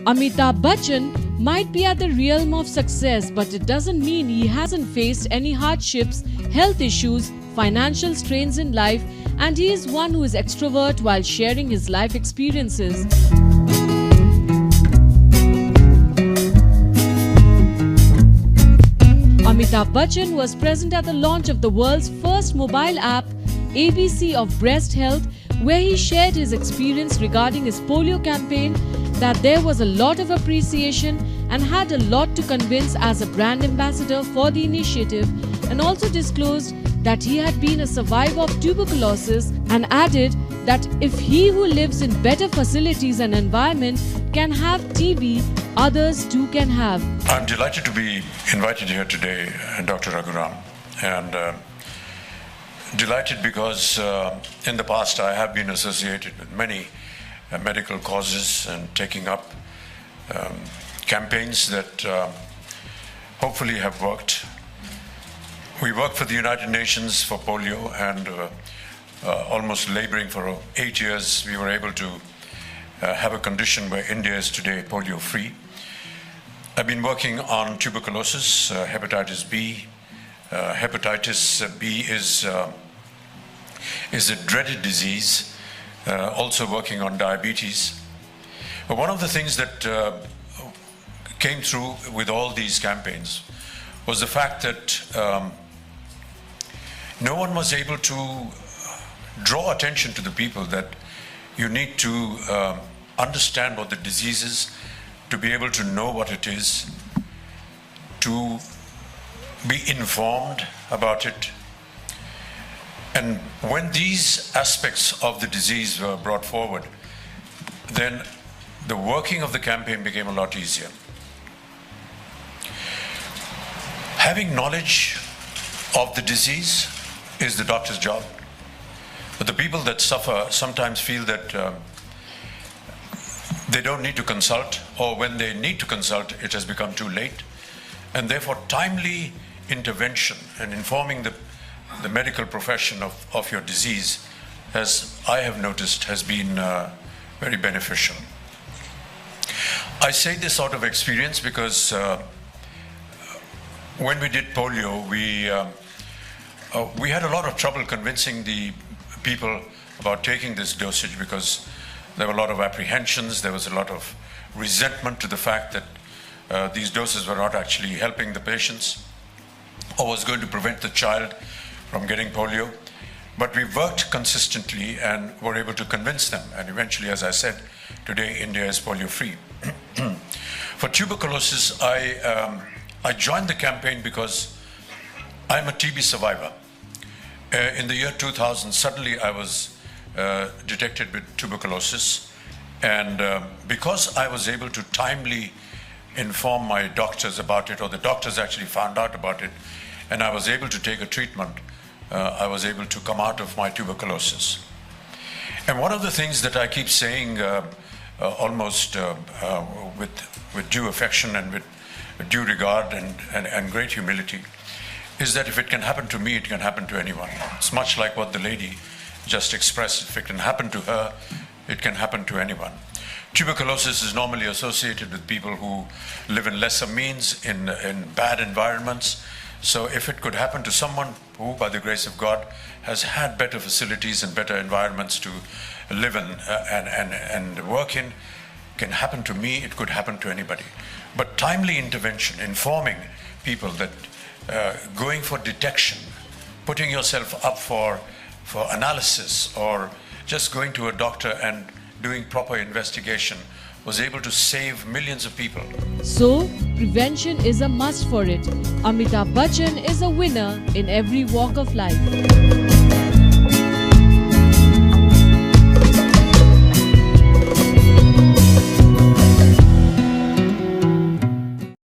Amitabh Bachchan might be at the realm of success, but it doesn't mean he hasn't faced any hardships, health issues, financial strains in life, and he is one who is extrovert while sharing his life experiences. Amitabh Bachchan was present at the launch of the world's first mobile app, ABC of Breast Health, where he shared his experience regarding his polio campaign, that there was a lot of appreciation and had a lot to convince as a brand ambassador for the initiative, and also disclosed that he had been a survivor of tuberculosis and added that if he who lives in better facilities and environment can have TB, others too can have. I'm delighted to be invited here today, Dr. Raghuram, and delighted because in the past I have been associated with many medical causes and taking up campaigns that hopefully have worked. We worked for the United Nations for polio, and almost laboring for 8 years, we were able to have a condition where India is today polio-free. I've been working on tuberculosis, hepatitis B. Hepatitis B is a dreaded disease. Also working on diabetes. But one of the things that came through with all these campaigns was the fact that no one was able to draw attention to the people that you need to understand what the disease is, to be able to know what it is, to be informed about it. And when these aspects of the disease were brought forward, then the working of the campaign became a lot easier. Having knowledge of the disease is the doctor's job. But the people that suffer sometimes feel that they don't need to consult, or when they need to consult, it has become too late. And therefore, timely intervention and informing the medical profession of your disease, as I have noticed, has been very beneficial. I say this out of experience because when we did polio, we had a lot of trouble convincing the people about taking this dosage, because there were a lot of apprehensions, there was a lot of resentment to the fact that these doses were not actually helping the patients or was going to prevent the child from getting polio. But we worked consistently and were able to convince them. And eventually, as I said, today India is polio-free. For tuberculosis, I joined the campaign because I'm a TB survivor. In the year 2000, suddenly I was detected with tuberculosis. And because I was able to timely inform my doctors about it, or the doctors actually found out about it, and I was able to take a treatment, I was able to come out of my tuberculosis. And one of the things that I keep saying almost with due affection and with due regard and great humility is that if it can happen to me, it can happen to anyone. It's much like what the lady just expressed. If it can happen to her, it can happen to anyone. Tuberculosis is normally associated with people who live in lesser means, in bad environments. So if it could happen to someone who, by the grace of God, has had better facilities and better environments to live in and work in, can happen to me, it could happen to anybody. But timely intervention, informing people that going for detection, putting yourself up for analysis, or just going to a doctor and doing proper investigation was able to save millions of people. So, prevention is a must for it. Amitabh Bachchan is a winner in every walk of life.